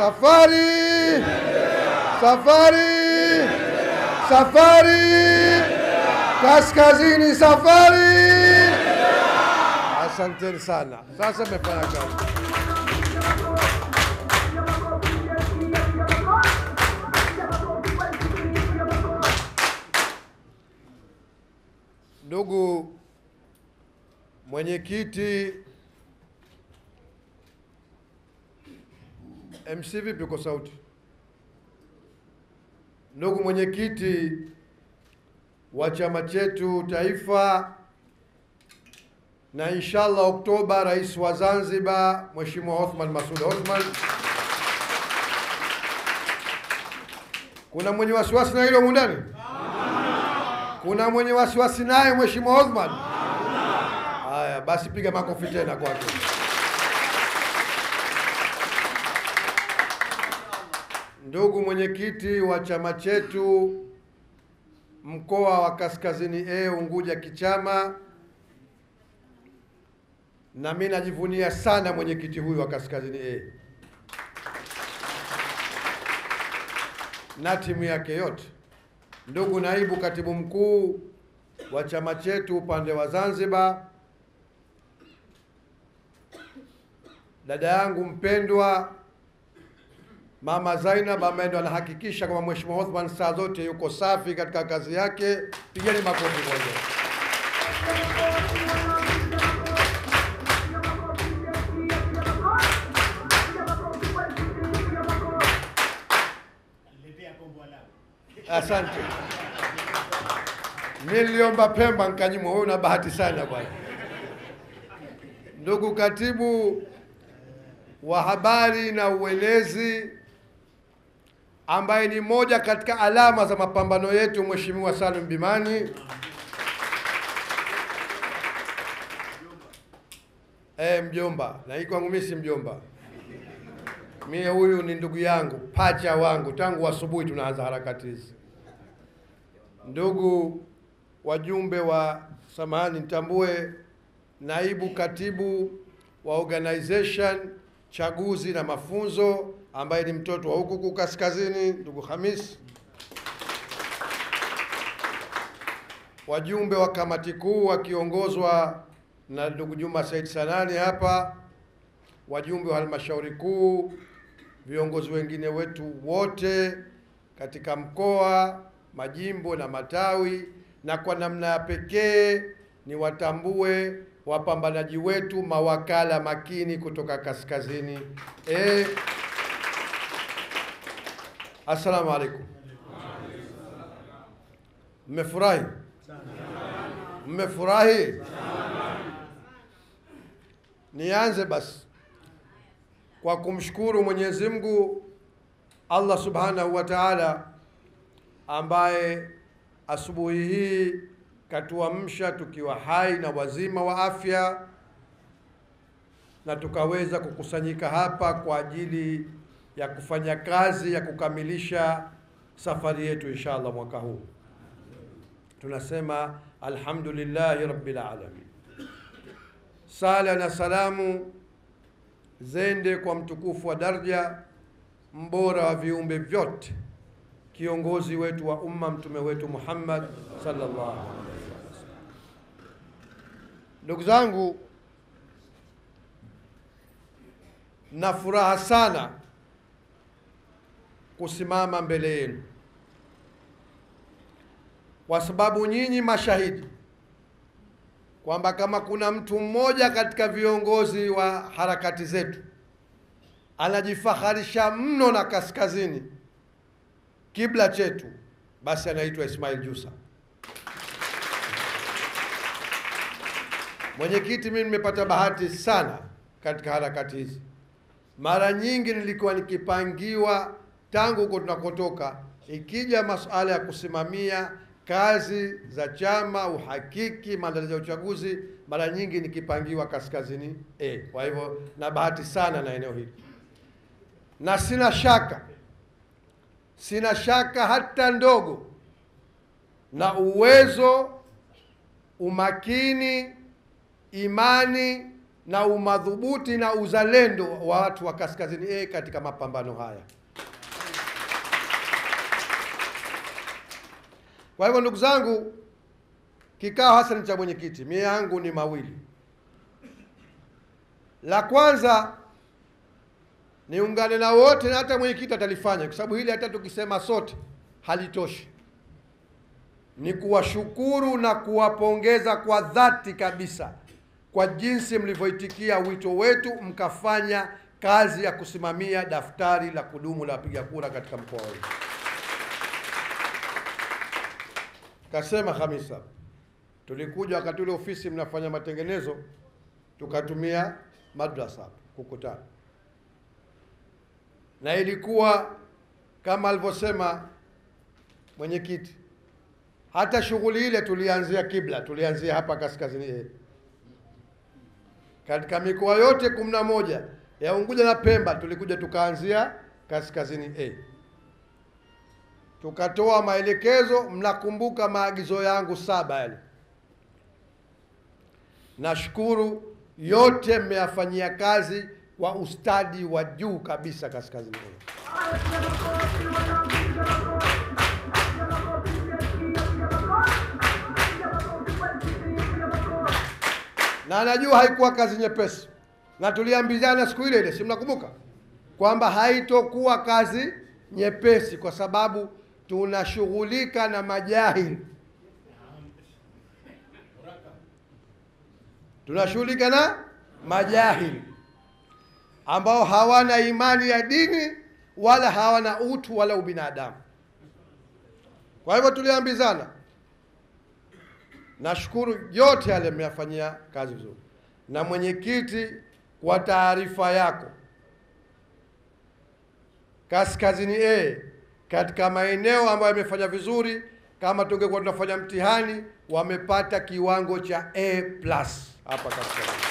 Safari! Safari! Safari! Kaskazini safari! Asanteni sana. Sasa mmefanya kazi. Ndugu mwenyekiti, MC vipi kwa sauti? Ndugu mwenyekiti wa chama chetu taifa, na inshallah Oktoba rais wa Zanzibar Mheshimiwa Othman Masoud Othman. Kuna mwenye wasiwasi na hilo mundani? Kuna mwenye wasiwasi naye Mheshimiwa Othman? Haya, basi piga makofi tena kwake. Ndugu mwenyekiti wa chama chetu mkoa wa Kaskazini A Unguja kichama, na mimi najivunia sana mwenyekiti huyu wa Kaskazini A na timu yake yote. Ndugu naibu katibu mkuu wa chama chetu upande wa Zanzibar, dada yangu mpendwa Mama Zainab, ambaye ndo anahakikisha kwamba Mheshimiwa Othman saa zote yuko safi katika kazi yake. Pigeni makofi moja. Asante. Niliomba Pemba nikanyimwa. Wewe una bahati sana bwana. Ndugu katibu wa habari na uenezi, ambaye ni moja katika alama za mapambano yetu, Mheshimiwa Salim Bimani. Mjomba, na hii kwangu mimi si mjomba. Mimi huyu ni ndugu yangu, pacha wangu, tangu asubuhi tunaanza harakati hizi. Ndugu wajumbe wa samahani, nitambue naibu katibu wa organization chaguzi na mafunzo, ambaye ni mtoto wa huku kaskazini, ndugu Hamis. Wajumbe wa kamati kuu wakiongozwa na ndugu Juma Said Sanani hapa, wajumbe wa halmashauri kuu, viongozi wengine wetu wote katika mkoa, majimbo na matawi, na kwa namna ya pekee ni watambue wapambanaji wetu, mawakala makini kutoka Kaskazini. Assalamu alaikum. Mmefurahi? Mmefurahi? Nianze basi kwa kumshukuru Mwenyezi Mungu Allah Subhanahu wa Ta'ala, ambaye asubuhi hii katuamsha tukiwa hai na wazima wa afya, na tukaweza kukusanyika hapa kwa ajili ya kufanya kazi ya kukamilisha safari yetu inshallah mwaka huu. Tunasema alhamdulillahi rabbil alamin. Sala na salamu zende kwa mtukufu wa daraja, mbora wa viumbe vyote, kiongozi wetu wa umma, mtume wetu Muhammad sallallahu alaihi wasallam. Ndugu zangu, na furaha sana kusimama mbele yenu, kwa sababu nyinyi mashahidi kwamba kama kuna mtu mmoja katika viongozi wa harakati zetu anajifaharisha mno na Kaskazini, kibla chetu, basi anaitwa Ismail Jussa. Mwenyekiti, mimi nimepata bahati sana katika harakati hizi. Mara nyingi nilikuwa nikipangiwa tangu huko tunakotoka, ikija masuala ya kusimamia kazi za chama, uhakiki, maandalizi ya uchaguzi, mara nyingi nikipangiwa Kaskazini A. Kwa hivyo na bahati sana na eneo hili, na sina shaka hata ndogo na uwezo, umakini, imani na umadhubuti na uzalendo wa watu wa Kaskazini A katika mapambano haya. Kwa hivyo ndugu zangu, kikao hasa ni cha mwenyekiti, mie yangu ni mawili. La kwanza, niungane na wote, na hata mwenyekiti atalifanya, kwa sababu hili hata tukisema sote halitoshi, ni kuwashukuru na kuwapongeza kwa dhati kabisa kwa jinsi mlivyoitikia wito wetu mkafanya kazi ya kusimamia daftari la kudumu la wapiga kura katika mkoa wetu. Kasema Hamisa, tulikuja wakati ule ofisi mnafanya matengenezo, tukatumia madrasa kukutana, na ilikuwa kama alivyosema mwenyekiti, hata shughuli ile tulianzia kibla, tulianzia hapa Kaskazini. Katika mikoa yote 11 ya Unguja na Pemba tulikuja tukaanzia Kaskazini A. Tukatoa maelekezo, mnakumbuka maagizo yangu 7 yale. Nashukuru yote mmeyafanyia kazi kwa ustadi wa juu kabisa Kaskazini A. Na najua haikuwa kazi nyepesi, na tuliambizana siku ile, si mnakumbuka, kwamba haitokuwa kazi nyepesi kwa sababu tunashughulika na majahili. Tunashughulika na majahili ambao hawana imani ya dini wala hawana utu wala ubinadamu. Kwa hivyo tuliambizana. Nashukuru yote yale mmeyafanyia kazi vizuri. Na mwenyekiti, kwa taarifa yako, Kaskazini A katika maeneo ambayo yamefanya vizuri, kama tungekuwa tunafanya mtihani, wamepata kiwango cha A+ hapa Kaskazini.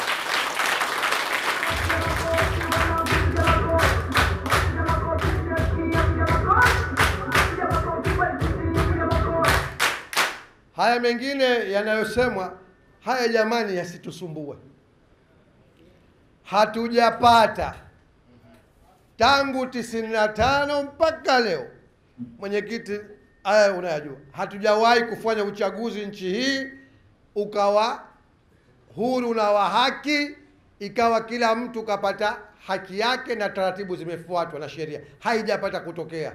Haya mengine yanayosemwa, haya jamani yasitusumbue. Hatujapata tangu 95 mpaka leo, mwenyekiti, haya unayajua, hatujawahi kufanya uchaguzi nchi hii ukawa huru na wa haki, ikawa kila mtu kapata haki yake na taratibu zimefuatwa na sheria. Haijapata kutokea.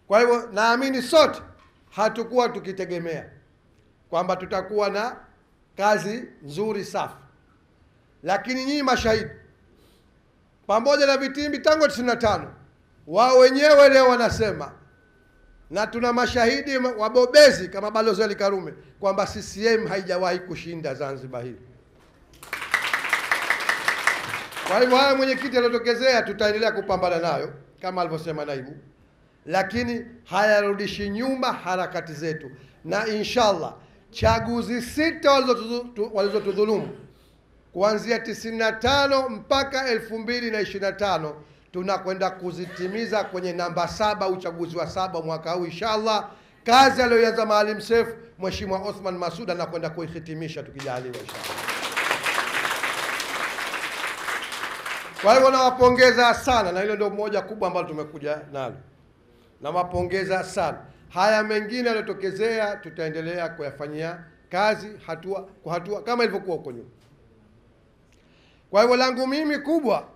Kwa hivyo naamini sote hatukuwa tukitegemea kwamba tutakuwa na kazi nzuri safi, lakini nyinyi mashahidi, pamoja na vitimbi tangu 95, wao wenyewe leo wanasema, na tuna mashahidi wabobezi kama Balozi Ali Karume, kwamba CCM haijawahi kushinda Zanzibar hii. Kwa hivyo haya mwenyekiti aliyotokezea, tutaendelea kupambana nayo kama alivyosema naibu, lakini hayarudishi nyuma harakati zetu, na inshallah chaguzi 6 walizotudhulumu kuanzia 95 mpaka 2025 tunakwenda kuzitimiza kwenye namba 7, uchaguzi wa 7 mwaka huu inshallah. Kazi aliyoanza Maalim Seif, Mheshimiwa Othman Masoud anakwenda kuihitimisha tukijaliwa inshallah. Kwa hivyo nawapongeza sana, na hilo ndio moja kubwa ambalo tumekuja nalo. Nawapongeza sana. Haya mengine yaliyotokezea tutaendelea kuyafanyia kazi hatua kwa hatua kama ilivyokuwa huko nyuma. Kwa hivyo langu mimi kubwa,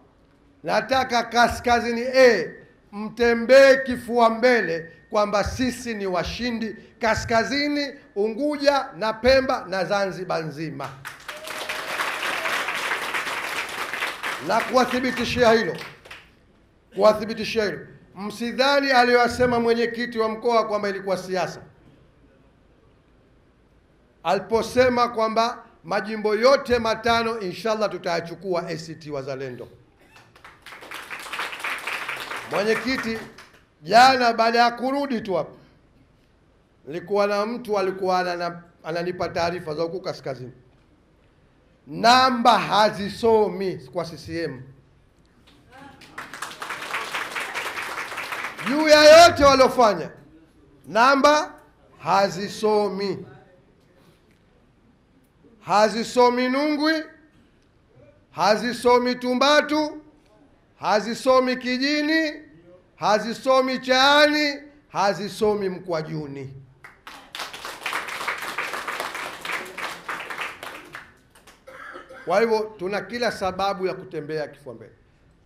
nataka Kaskazini A mtembee kifua mbele kwamba sisi ni washindi Kaskazini, Unguja na Pemba na Zanzibar nzima. Na kuwathibitishia hilo, msidhani aliyosema mwenyekiti wa mkoa kwamba ilikuwa siasa, aliposema kwamba majimbo yote 5 inshallah tutayachukua ACT Wazalendo. Mwenyekiti, jana baada ya kurudi tu hapa, nilikuwa na mtu alikuwa ananipa taarifa za huko Kaskazini, namba hazisomi kwa CCM juu ya yote waliofanya, namba hazisomi. Hazisomi Nungwi, hazisomi Tumbatu, hazisomi Kijini, hazisomi Chaani, hazisomi Mkwajuni. Kwa hivyo tuna kila sababu ya kutembea kifua mbele.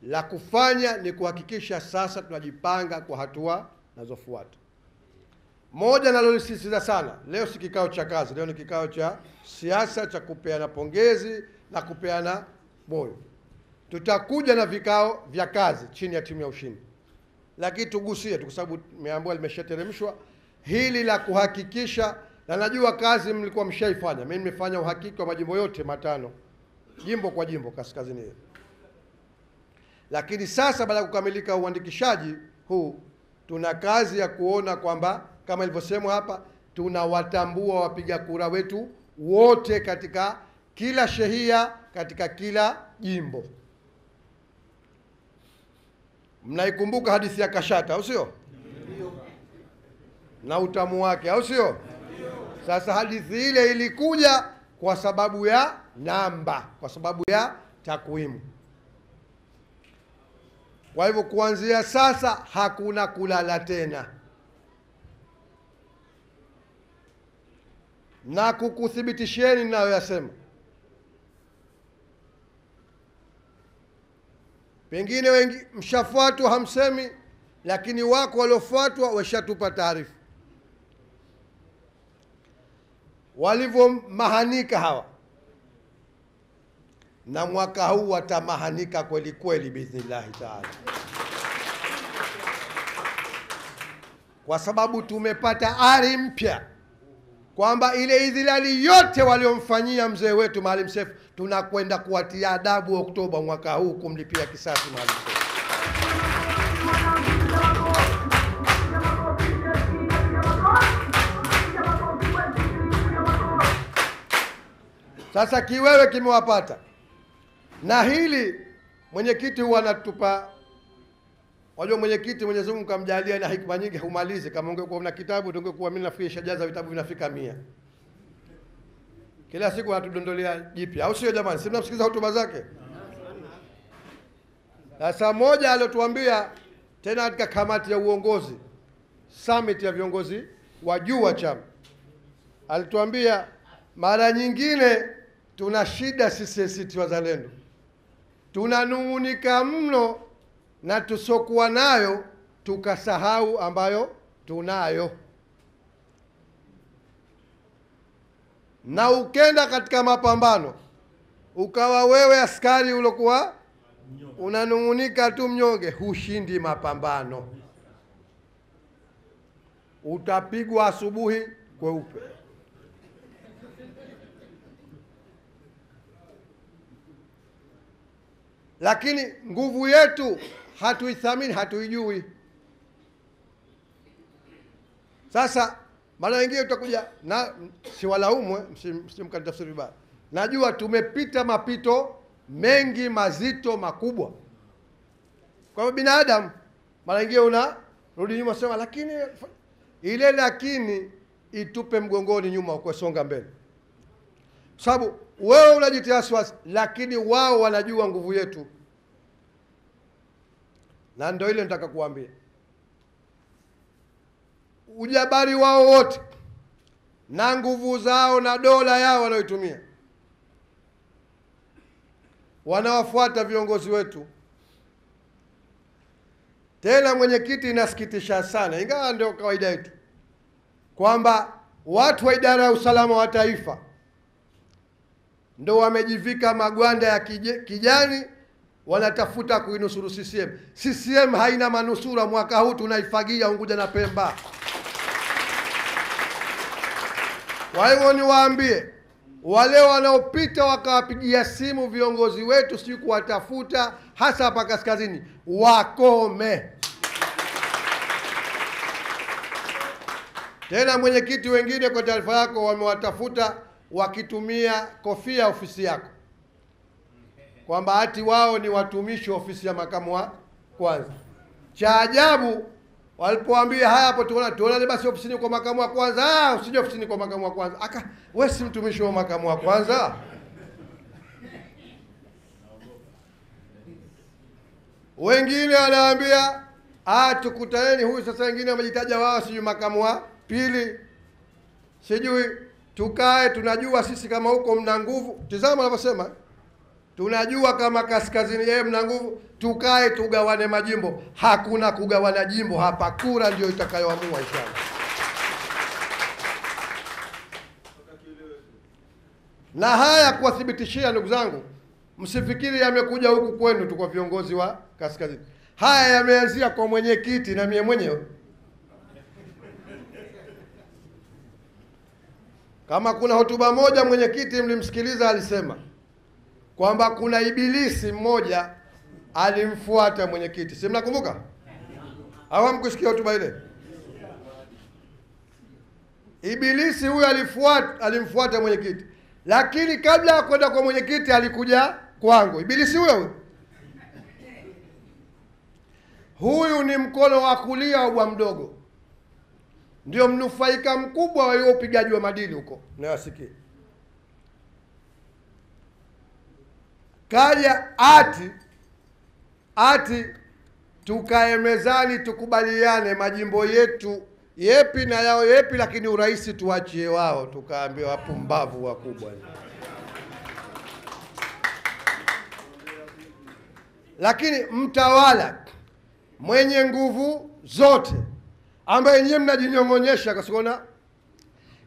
La kufanya ni kuhakikisha sasa tunajipanga kwa hatua zinazofuata. Moja nalolisisitiza sana, leo si kikao cha kazi, leo ni kikao cha siasa, cha kupeana pongezi na kupeana moyo. Tutakuja na vikao vya kazi chini ya timu ya ushindi. Lakini tugusie tu, kwa sababu nimeambiwa limeshateremshwa hili la kuhakikisha, na najua kazi mlikuwa mshaifanya. Mimi nimefanya uhakiki wa majimbo yote matano, jimbo kwa jimbo kaskazini. Lakini sasa baada ya kukamilika uandikishaji huu, tuna kazi ya kuona kwamba kama ilivyosemwa hapa, tunawatambua wapiga kura wetu wote katika kila shehia, katika kila jimbo. Mnaikumbuka hadithi ya Kashata, au sio? Na utamu wake, au sio? Sasa hadithi ile ilikuja kwa sababu ya namba, kwa sababu ya takwimu. Kwa hivyo kuanzia sasa hakuna kulala tena. Na kukuthibitisheni ninayoyasema, pengine wengi mshafuatwa hamsemi, lakini wako waliofuatwa washatupa taarifa walivyomahanika hawa, na mwaka huu watamahanika kweli kweli biidhnillahi taala, kwa sababu tumepata ari mpya kwamba ile idhilali yote waliomfanyia mzee wetu Maalim Seif tunakwenda kuwatia adabu Oktoba mwaka huu, kumlipia kisasi Maalim Seif. Sasa kiwewe kimewapata, na hili mwenyekiti huwa anatupa. Wajua mwenyekiti, Mwenyezi Mungu kamjalia na hikma nyingi, humalizi. Kama ungekuwa una kitabu tungekuwa mimi nafikiri shajaza vitabu vinafika 100. Kila siku anatudondolea jipya, au sio jamani? Si mnamsikiza hotuba zake? Sasa moja aliyotuambia tena katika kamati ya uongozi, summit ya viongozi wa juu wa chama, alituambia mara nyingine tuna shida sisi ACT Wazalendo, tunanung'unika mno na tusokuwa nayo tukasahau ambayo tunayo. Na ukenda katika mapambano ukawa wewe askari ulokuwa unanung'unika tu mnyonge, hushindi mapambano, utapigwa asubuhi kweupe. Lakini nguvu yetu hatuithamini, hatuijui. Sasa mara nyingine utakuja na siwalaumwe, msimkanitafsiri vibaya. Najua tumepita mapito mengi mazito makubwa. Kwa hivyo binadamu mara nyingine unarudi nyuma sema lakini ile, lakini itupe mgongoni nyuma ukosonga mbele. Sababu wewe unajitia wasiwasi, lakini wao wanajua nguvu yetu. Na ndio ile nataka kuambia, ujabari wao wote na nguvu zao na dola yao wanaoitumia, wanawafuata viongozi wetu. Tena mwenyekiti, inasikitisha sana, ingawa ndio kawaida yetu, kwamba watu wa idara ya usalama wa taifa ndio wamejivika magwanda ya kijani, wanatafuta kuinusuru CCM. CCM haina manusura, mwaka huu tunaifagia Unguja na Pemba. Kwa hivyo niwaambie wale wanaopita wakawapigia simu viongozi wetu si kuwatafuta, hasa hapa kaskazini, wakome. Tena mwenyekiti, wengine kwa taarifa yako wamewatafuta wakitumia kofia ofisi yako, kwamba hati wao ni watumishi wa ofisi ya makamu wa kwanza. Cha ajabu walipoambia haya hapo, tuonane basi ofisini kwa makamu wa kwanza. Usije ofisini kwa makamu wa kwanza. Wewe si mtumishi wa makamu wa kwanza? Wengine wanaambia tukutaneni huyu sasa, wengine wamejitaja wao sijui makamu wa pili, sijui tukae, tunajua sisi kama huko mna nguvu. Tazama wanavyosema, tunajua kama kaskazini mna nguvu, tukae tugawane majimbo. Hakuna kugawana jimbo hapa, kura ndio itakayoamua inshallah. Na haya kuwathibitishia ndugu zangu, msifikiri yamekuja huku kwenu tu kwa viongozi wa kaskazini. Haya yameanzia kwa mwenyekiti na mie mwenyewe. Kama kuna hotuba moja mwenyekiti mlimsikiliza, alisema kwamba kuna ibilisi mmoja alimfuata mwenyekiti. Si mnakumbuka? Hawamkusikia hotuba ile? Ibilisi huyo alimfuata mwenyekiti. Lakini kabla ya kwenda kwa mwenyekiti alikuja kwangu. Ibilisi huyo huyu ni mkono wa kulia wa bwa mdogo, ndio mnufaika mkubwa wa hiyo upigaji wa madini huko nayasikia. Kaja ati tukae mezani tukubaliane majimbo yetu yepi na yao yepi, lakini urais tuachie wao. Tukaambia wapumbavu wakubwa. Lakini mtawala mwenye nguvu zote ambaye nyinyi mnajinyong'onyesha kasiona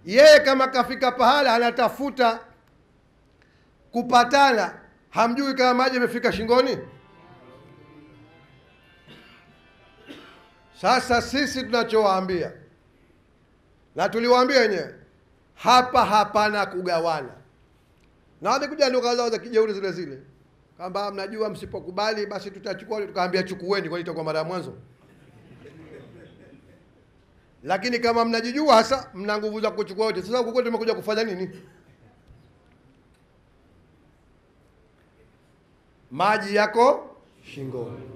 yeye kama kafika pahala anatafuta kupatana, hamjui kama maji yamefika shingoni. Sasa sisi tunachowaambia, na tuliwaambia wenyewe, hapa hapana kugawana. Na wamekuja lugha zao za kijeuri zile zile, kwamba mnajua msipokubali basi tutachukua. Tukaambia chukueni, kwa itakuwa mara ya mwanzo. Lakini kama mnajijua hasa mna nguvu za kuchukua wote, sasa huko tumekuja kufanya nini? Maji yako shingoni.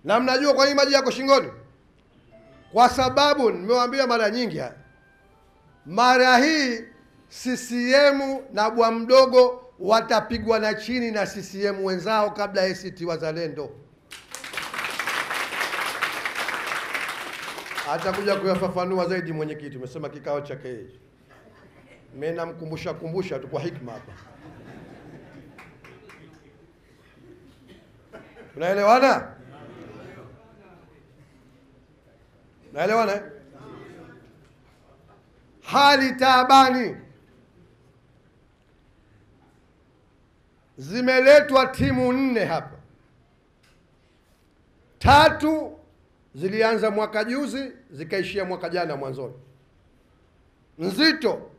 Na mnajua kwa nini maji yako shingoni? Kwa sababu nimewaambia mara nyingi haya, mara hii CCM na bwa mdogo watapigwa na chini na CCM wenzao kabla ACT Wazalendo. Atakuja kuyafafanua zaidi mwenyekiti, umesema kikao chake hichi. Mimi namkumbusha tu kwa hikma hapa. Unaelewana? Naelewana? Hali taabani. Zimeletwa timu 4 hapa. 3 zilianza mwaka juzi, zikaishia mwaka jana mwanzoni. Nzito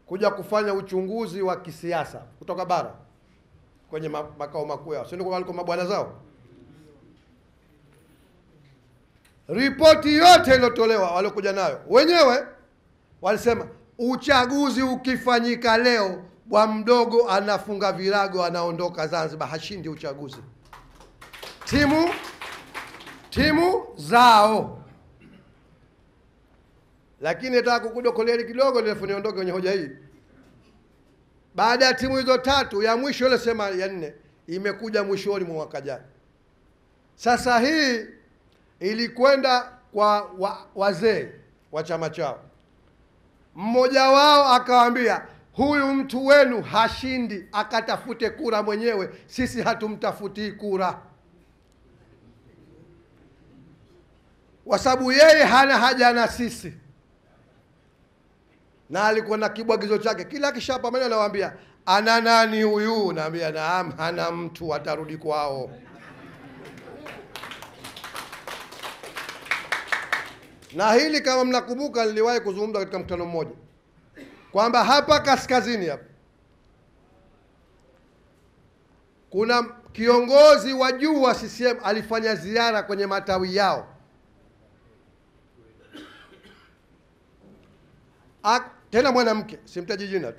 kuja kufanya uchunguzi wa kisiasa kutoka bara kwenye makao makuu yao. Sio ndio waliko mabwana zao? Ripoti yote iliyotolewa waliokuja nayo wenyewe walisema uchaguzi ukifanyika leo, bwa mdogo anafunga virago, anaondoka Zanzibar, hashindi uchaguzi. Timu zao. Lakini nataka kukudokolea kidogo nilifuni niondoke kwenye hoja hii. Baada ya timu hizo 3, ya mwisho ile sema ya 4 imekuja mwishoni mwa mwaka jana. Sasa hii ilikwenda kwa wazee wa chama chao. Mmoja wao akawaambia, huyu mtu wenu hashindi, akatafute kura mwenyewe, sisi hatumtafutii kura. Kwa sababu yeye hana haja na sisi. Na alikuwa na kibwagizo chake, kila kishapa mwenye anawaambia, ana nani huyu? Naambia naam, hana mtu, atarudi kwao. Na hili kama mnakumbuka, niliwahi kuzungumza katika mkutano mmoja kwamba hapa kaskazini hapa kuna kiongozi wa juu wa CCM alifanya ziara kwenye matawi yao. Tena mwanamke, simtaji jina tu.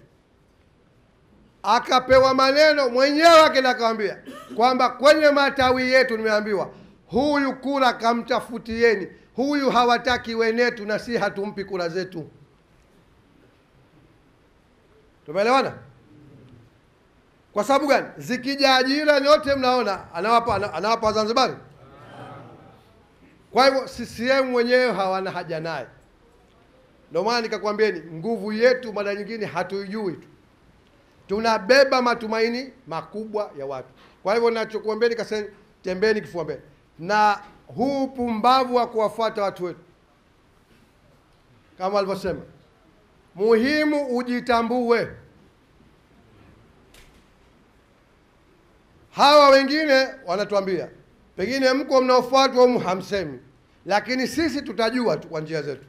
Akapewa maneno mwenyewe akamwambia kwamba kwenye matawi yetu nimeambiwa huyu kura kamtafutieni, huyu hawataki wenetu na si hatumpi kura zetu. Tumeelewana? Kwa sababu gani? Zikija ajira nyote mnaona anawapa Wazanzibari. Kwa hivyo CCM wenyewe hawana haja naye. Ndio maana nikakwambieni nguvu yetu mara nyingine hatuijui tu. Tunabeba matumaini makubwa ya watu. Kwa hivyo ninachokuambieni kasema tembeni kifua mbele. Na huu pumbavu wa kuwafuata watu wetu, kama alivyosema, muhimu ujitambue. Hawa wengine wanatuambia pengine mko mnaofuatwa au hamsemi, lakini sisi tutajua tu kwa njia zetu.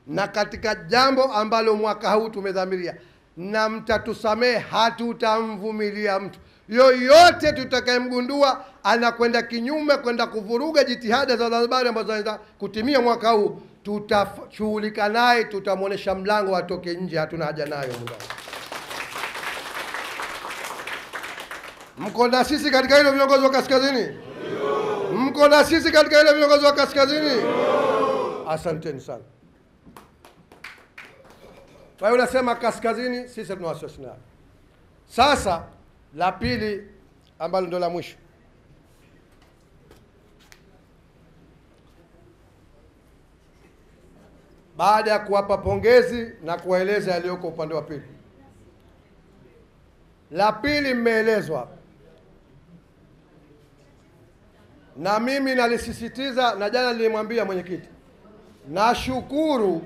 Na katika jambo ambalo mwaka huu tumedhamiria, na mtatusamehe, hatutamvumilia mtu yoyote tutakayemgundua anakwenda kinyume, kwenda kuvuruga jitihada za Zanzibar ambazo zinaweza kutimia mwaka huu. Tutashughulika naye, tutamwonesha mlango atoke nje, hatuna haja nayo. Mko na sisi katika hilo viongozi wa kaskazini? Mko na sisi katika hilo viongozi wa kaskazini? Asanteni sana. Kwa hiyo unasema kaskazini, sisi tuna wasiwasi nayo. Sasa la pili ambalo ndio la mwisho, baada ya kuwapa pongezi na kuwaeleza yaliyoko upande wa pili, la pili mmeelezwa, na mimi nalisisitiza, na jana nilimwambia mwenyekiti, nashukuru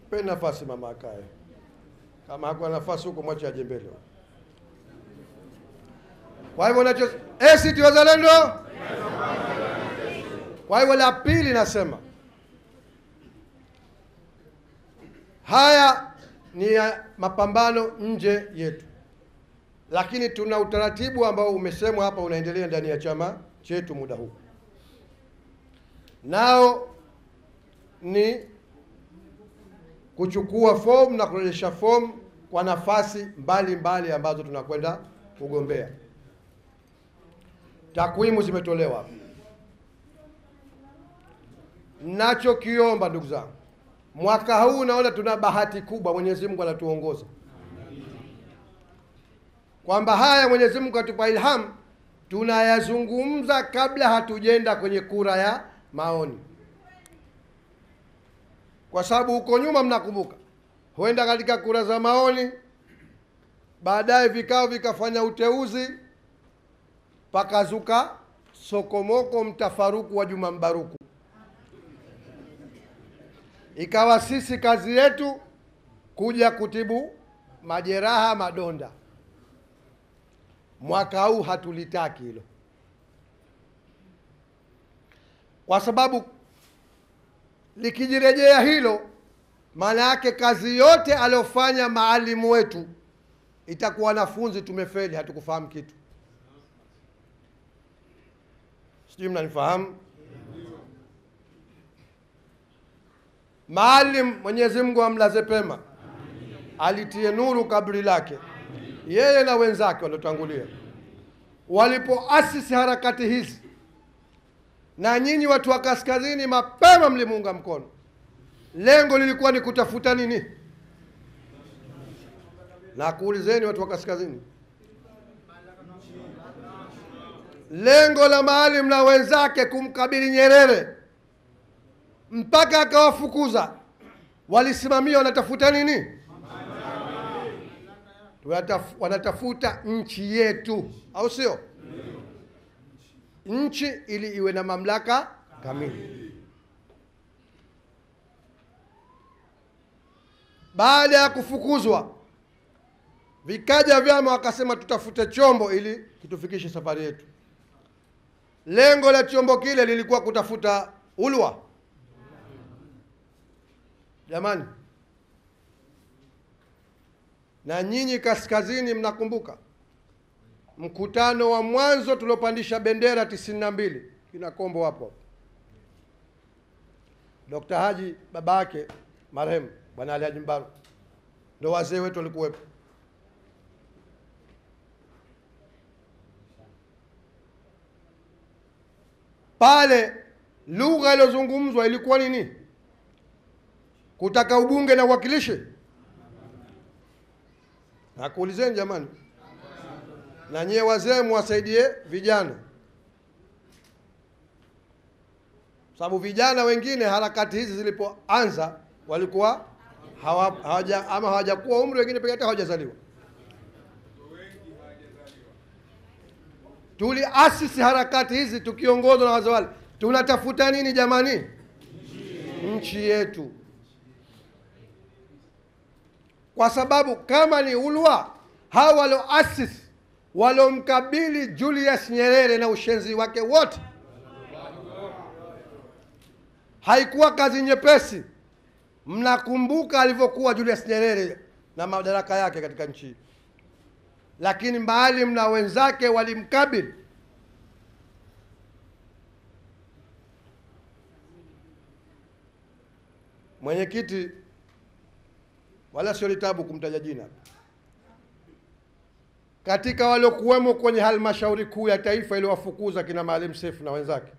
pe nafasi mama akae, kama hakuwa nafasi huko mwache aje mbele. Kwa hivyo nacho ACT Wazalendo. Kwa hivyo la pili nasema haya ni ya mapambano nje yetu, lakini tuna utaratibu ambao umesemwa hapa unaendelea ndani ya chama chetu muda huu, nao ni kuchukua fomu na kurejesha fomu kwa nafasi mbalimbali ambazo tunakwenda kugombea. Takwimu zimetolewa. Nachokiomba ndugu zangu, mwaka huu naona tuna bahati kubwa, Mwenyezi Mungu anatuongoza kwamba haya Mwenyezi Mungu atupa ilham, tunayazungumza kabla hatujenda kwenye kura ya maoni. Kwa sababu huko nyuma mnakumbuka, huenda katika kura za maoni, baadaye vikao vikafanya uteuzi, pakazuka sokomoko, mtafaruku wa Juma Mbaruku. Ikawa sisi kazi yetu kuja kutibu majeraha, madonda. Mwaka huu hatulitaki hilo, kwa sababu likijirejea hilo, maana yake kazi yote aliyofanya maalimu wetu itakuwa wanafunzi tumefeli, hatukufahamu kitu. Sijui mnanifahamu? Maalim, Mwenyezi Mungu amlaze pema, alitie nuru kabri lake, yeye na wenzake waliotangulia walipoasisi harakati hizi, na nyinyi watu wa kaskazini mapema mlimuunga mkono. Lengo lilikuwa ni kutafuta nini? Na kuulizeni watu wa kaskazini, lengo la Maalim na wenzake kumkabili Nyerere mpaka akawafukuza, walisimamia wanatafuta nini? Wanatafuta nchi yetu, au sio? Nchi ili iwe na mamlaka kamili. Baada ya kufukuzwa, vikaja vyama wakasema tutafute chombo ili kitufikishe safari yetu. Lengo la chombo kile lilikuwa kutafuta ulwa. Jamani, na nyinyi kaskazini mnakumbuka mkutano wa mwanzo tuliopandisha bendera 92, kina Kombo hapo, Dr. Haji babake marehemu Bwana Ali Haji Mbaru, ndio wazee wetu walikuwepo. pale lugha iliyozungumzwa ilikuwa nini? Kutaka ubunge na uwakilishi? Nakuulizeni jamani, na nyie wazee muwasaidie vijana, sababu vijana wengine harakati hizi zilipoanza walikuwa hawajakuwa umri, wengine pekee hata hawajazaliwa. Tuliasisi harakati hizi tukiongozwa na wazee wale. Tunatafuta nini jamani? Nchi yetu. Kwa sababu kama ni ulwa, hawa walioasisi walomkabili Julius Nyerere na ushenzi wake wote, haikuwa kazi nyepesi. Mnakumbuka alivyokuwa Julius Nyerere na madaraka yake katika nchi, lakini Maalim na wenzake walimkabili. Mwenyekiti, wala sio litabu kumtaja jina, katika waliokuwemo kwenye halmashauri kuu ya taifa iliyowafukuza kina Maalim Seif na wenzake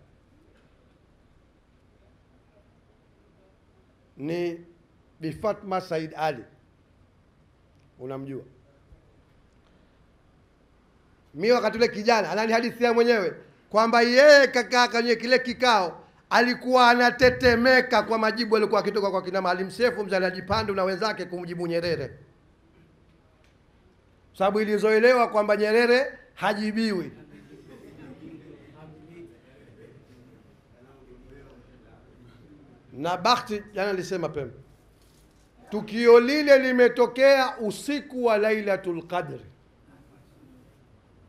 ni Bi Fatma Said Ali. Unamjua? Mimi wakati ule kijana ananihadithia mwenyewe kwamba yeye kakaa kwenye kile kikao alikuwa anatetemeka kwa majibu alikuwa akitoka kwa kina Maalim Seif, Mzee Alhaji Pandu na wenzake kumjibu Nyerere, sababu ilizoelewa kwamba Nyerere hajibiwi. Na bahati jana nilisema Pemba, tukio lile limetokea usiku wa Lailatul Qadr.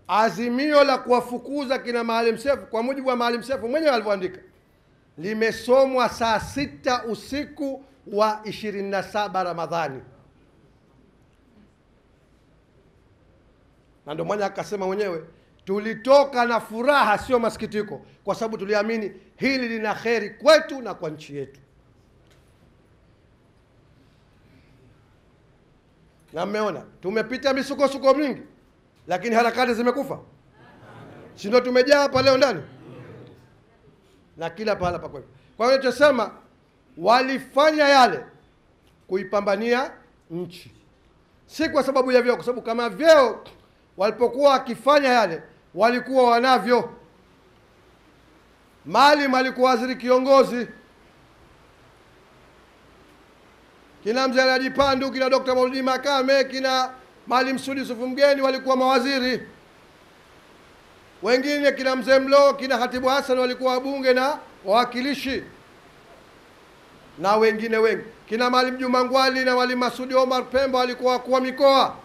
Azimio la kuwafukuza kina Maalim Seif, kwa mujibu wa Maalim Seif mwenyewe alivyoandika, limesomwa saa 6 usiku wa 27 Ramadhani. Na ndio mmoja akasema mwenyewe, tulitoka na furaha sio masikitiko, kwa sababu tuliamini hili lina kheri kwetu na kwa nchi yetu. Na mmeona tumepita misukosuko mingi, lakini harakati zimekufa. Si ndio tumejaa hapa leo ndani na kila pahala pa kwetu. Kwa hiyo tunasema walifanya yale kuipambania nchi, si kwa sababu ya vyeo, kwa sababu kama vyeo walipokuwa wakifanya yale walikuwa wanavyo. Maalim alikuwa waziri kiongozi, kina Mzee Alhaji Pandu, kina Dr. Maulidi Makame, kina Maalim Sudi Yusuf Mgeni walikuwa mawaziri. Wengine kina Mzee Mlo, kina Khatibu Hassan walikuwa wabunge na wawakilishi, na wengine wengi. Kina Maalim Juma Ngwali na Maalim Masudi Omar Pemba walikuwa wakuu wa mikoa.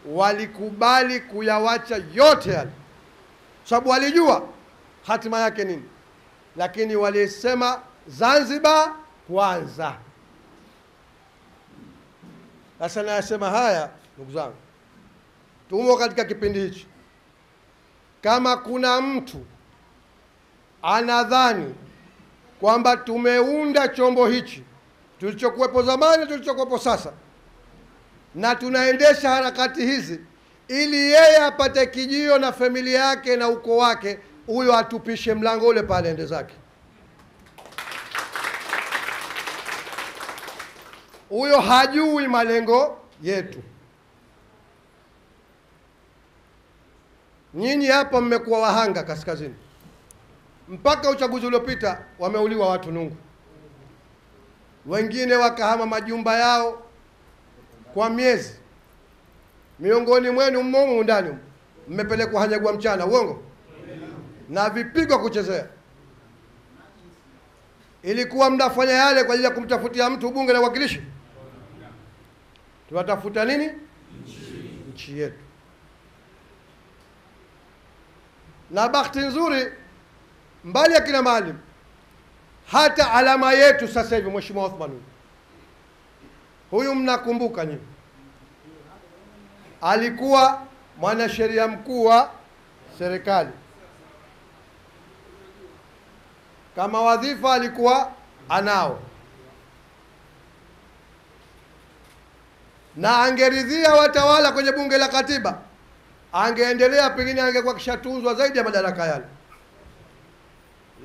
Walikubali kuyawacha yote yale, sababu walijua hatima yake nini. Lakini walisema Zanzibar kwanza. Sasa nayasema haya ndugu zangu, tumo katika kipindi hichi. Kama kuna mtu anadhani kwamba tumeunda chombo hichi tulichokuwepo zamani, tulichokuwepo sasa, na tunaendesha harakati hizi ili yeye apate kijio na familia yake na ukoo wake, huyo atupishe mlango ule pale ende zake. Huyo hajui malengo yetu. Nyinyi hapa mmekuwa wahanga kaskazini. Mpaka uchaguzi uliopita wameuliwa watu nungu, wengine wakahama majumba yao kwa miezi. Miongoni mwenu mmomu ndani mmepelekwa Hanyagwa mchana, uongo? Na vipigo kuchezea. Ilikuwa mnafanya yale kwa ajili ya kumtafutia mtu ubunge na uwakilishi? Tunatafuta nini? Nchi yetu. Na bahati nzuri, mbali ya kina Maalim, hata alama yetu sasa hivi Mheshimiwa Othman huyu mnakumbuka nyinyi, alikuwa mwanasheria mkuu wa serikali. Kama wadhifa alikuwa anao, na angeridhia watawala kwenye bunge la katiba, angeendelea, pengine angekuwa kishatunzwa zaidi ya madaraka yale.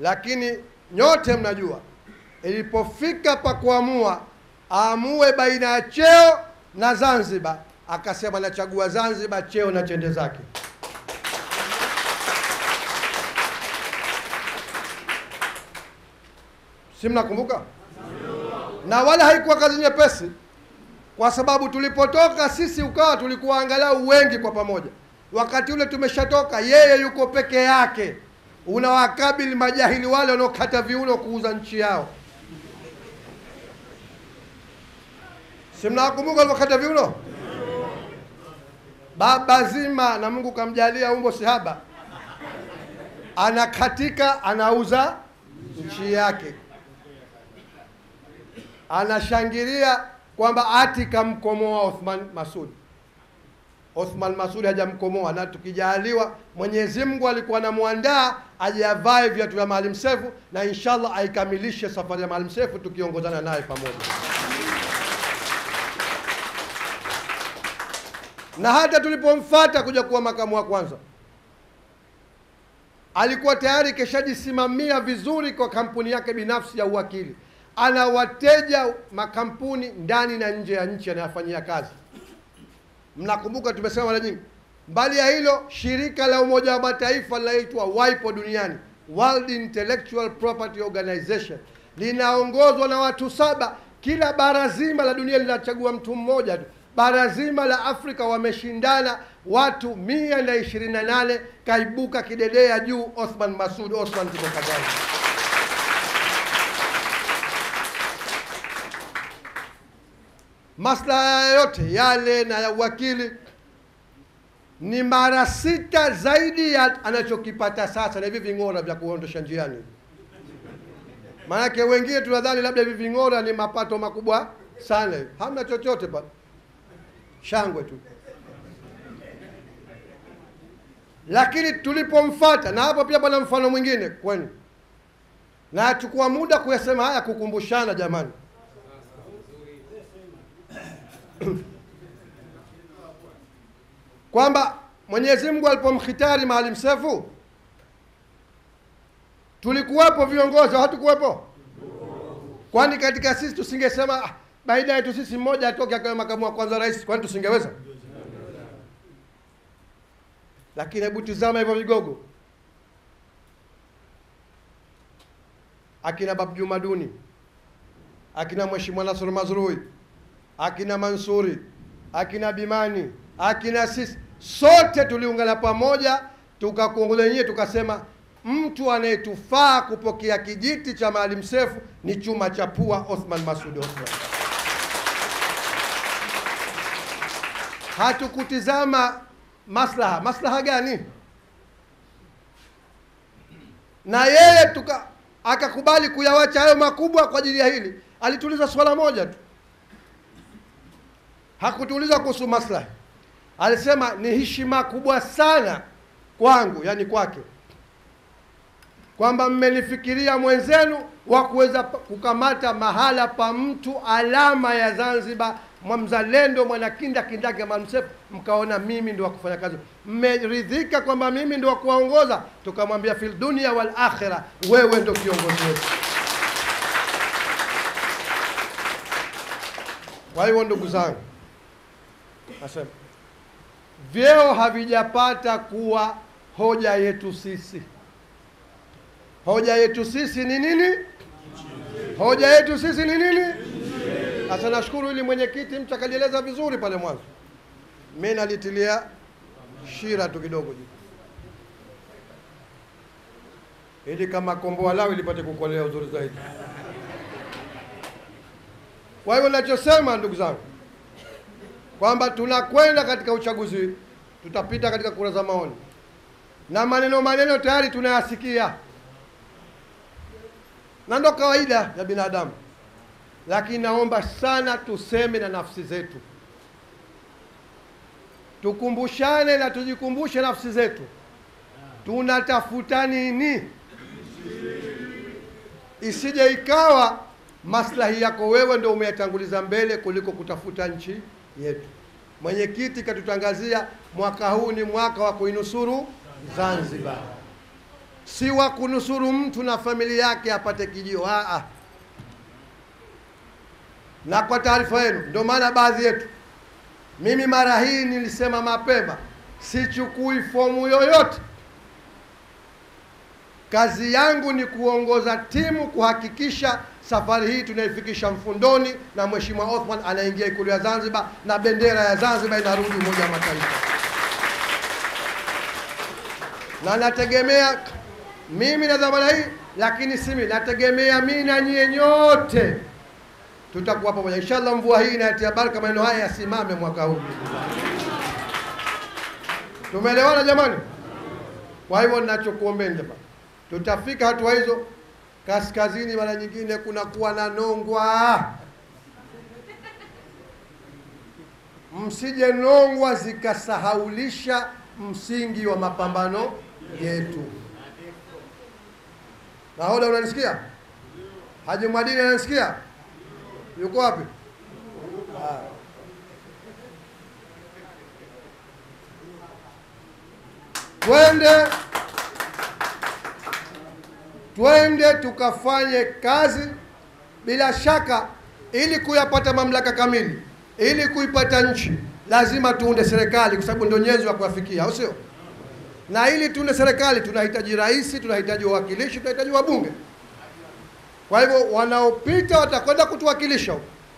lakini nyote mnajua ilipofika pa kuamua aamue baina ya cheo na Zanzibar, akasema nachagua Zanzibar, cheo na chende zake. Si mnakumbuka? Na wala haikuwa kazi nyepesi, kwa sababu tulipotoka sisi Ukawa tulikuwa angalau wengi kwa pamoja. Wakati ule tumeshatoka, yeye yuko peke yake, unawakabili majahili wale wanaokata viuno kuuza nchi yao. Si mnakumbuka alipokata viuno? Baba zima, na Mungu kamjalia umbo sihaba, anakatika anauza nchi yake, anashangilia kwamba ati kamkomoa Othman Masud. Othman Masud hajamkomoa, na tukijaliwa Mwenyezi Mungu alikuwa anamuandaa aje avae viatu vya Maalim Seif, na inshallah aikamilishe safari ya Maalim Seif tukiongozana naye pamoja. Na hata tulipomfuata kuja kuwa makamu wa kwanza, alikuwa tayari keshajisimamia vizuri kwa kampuni yake binafsi ya uwakili. Ana wateja makampuni ndani na nje ya nchi anayofanyia kazi. Mnakumbuka tumesema mara nyingi. Mbali ya hilo, shirika la Umoja wa Mataifa linaloitwa WIPO duniani, World Intellectual Property Organization, linaongozwa na watu 7. Kila bara zima la dunia linachagua mtu mmoja tu. Bara zima la Afrika wameshindana watu 128, kaibuka kidedea juu Othman Masud. Othman kutoka Zanzibar. Maslaha yote yale na ya uwakili ni mara 6 zaidi ya anachokipata sasa na hivi ving'ora vya kuondosha njiani. Maana wengine tunadhani labda hivi ving'ora ni mapato makubwa sana. Hamna chochote pa. Shangwe tu. Lakini tulipomfuata, na hapo pia bwana mfano mwingine kwenu, na achukua muda kuyasema haya kukumbushana jamani. Kwamba Mwenyezi Mungu alipomkhitari Maalim Seif, tulikuwepo viongozi, hatukuwepo? Kwani katika sisi tusingesema baada yetu sisi mmoja atoke akawa makamu wa kwanza rais, kwani tusingeweza? Lakini hebu tizama hivyo vigogo, akina Babu Juma Duni, akina Mheshimiwa Nasr Mazrui, akina Mansuri, akina Bimani, akina sisi, sote tuliungana pamoja tukakuongoza yenyewe, tukasema mtu anayetufaa kupokea kijiti cha Maalim Seif ni chuma cha pua Othman Masud Othman. Hatukutizama maslaha gani, na yeye akakubali kuyawacha hayo makubwa kwa ajili ya hili. Alituuliza swala moja tu, hakutuuliza kuhusu maslaha. Alisema ni heshima kubwa sana kwangu, yani kwake, kwamba mmenifikiria mwenzenu wa kuweza kukamata mahala pa mtu alama ya Zanzibar, mzalendo, mwanakinda kindake Maalim Seif, mkaona mimi ndio wa kufanya kazi. Mmeridhika kwamba mimi ndio wa kuongoza, tukamwambia fil dunia wal akhirah, wewe ndio kiongozi wetu. Kwa hiyo ndugu zangu, nasema vyeo havijapata kuwa hoja yetu sisi. Hoja yetu sisi ni nini? Hoja yetu sisi ni nini? Sasa nashukuru ili mwenyekiti mtu akalieleza vizuri pale mwanzo. Mimi nalitilia shira tu kidogo juu, ili kama komboa lao ilipate kukolea uzuri zaidi. Kwa hiyo ninachosema ndugu zangu, kwamba tunakwenda katika uchaguzi, tutapita katika kura za maoni, na maneno tayari tunayasikia, na ndo kawaida ya binadamu. Lakini naomba sana tuseme na nafsi zetu, tukumbushane na tujikumbushe nafsi zetu, tunatafuta nini? Isije ikawa maslahi yako wewe ndio umeyatanguliza mbele kuliko kutafuta nchi yetu. Mwenyekiti katutangazia mwaka huu ni mwaka wa kuinusuru Zanzibar. si wa kunusuru mtu na familia yake apate kijio. Na kwa taarifa yenu, ndio maana baadhi yetu, mimi mara hii nilisema mapema, sichukui fomu yoyote. Kazi yangu ni kuongoza timu kuhakikisha safari hii tunaifikisha Mfundoni na Mheshimiwa Othman anaingia Ikulu ya Zanzibar na bendera ya Zanzibar inarudi Umoja wa Mataifa. Na nategemea mimi na dhamana hii, lakini si mimi, nategemea mimi na nyie nyote tutakuwa pamoja. Inshallah mvua hii inatia baraka, maneno haya yasimame mwaka huu. Tumeelewana jamani? Kwa hivyo ninachokuombeni jamani, tutafika hatua hizo. Kaskazini mara nyingine kuna kuwa na nongwa, msije nongwa zikasahaulisha msingi wa mapambano yetu. Nahoda, unanisikia? Haji Mwadini ananisikia? Yuko wapi? Twende tukafanye kazi bila shaka. Ili kuyapata mamlaka kamili, ili kuipata nchi, lazima tuunde serikali, kwa sababu ndio nyenzo ya kuafikia, au sio? Na ili tuunde serikali tunahitaji rais, tunahitaji wawakilishi, tunahitaji wabunge. Kwa hivyo wanaopita watakwenda kutuwakilisha,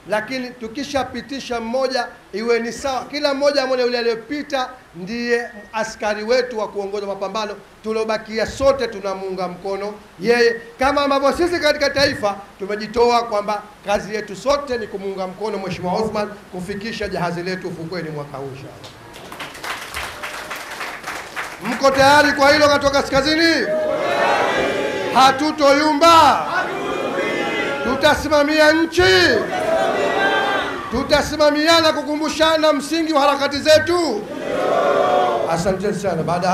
lakini tukishapitisha mmoja iwe ni sawa, kila mmoja amone yule aliyopita ndiye askari wetu wa kuongoza mapambano. Tulobakia sote tunamuunga mkono yeye, kama ambavyo sisi katika taifa tumejitoa kwamba kazi yetu sote ni kumuunga mkono Mheshimiwa Othman kufikisha jahazi letu ufukweni mwaka huu inshallah. Mko tayari kwa hilo katoka kaskazini? Hatutoyumba. Tutasimamia nchi, tutasimamiana kukumbushana msingi wa harakati zetu. Asante sana. Baada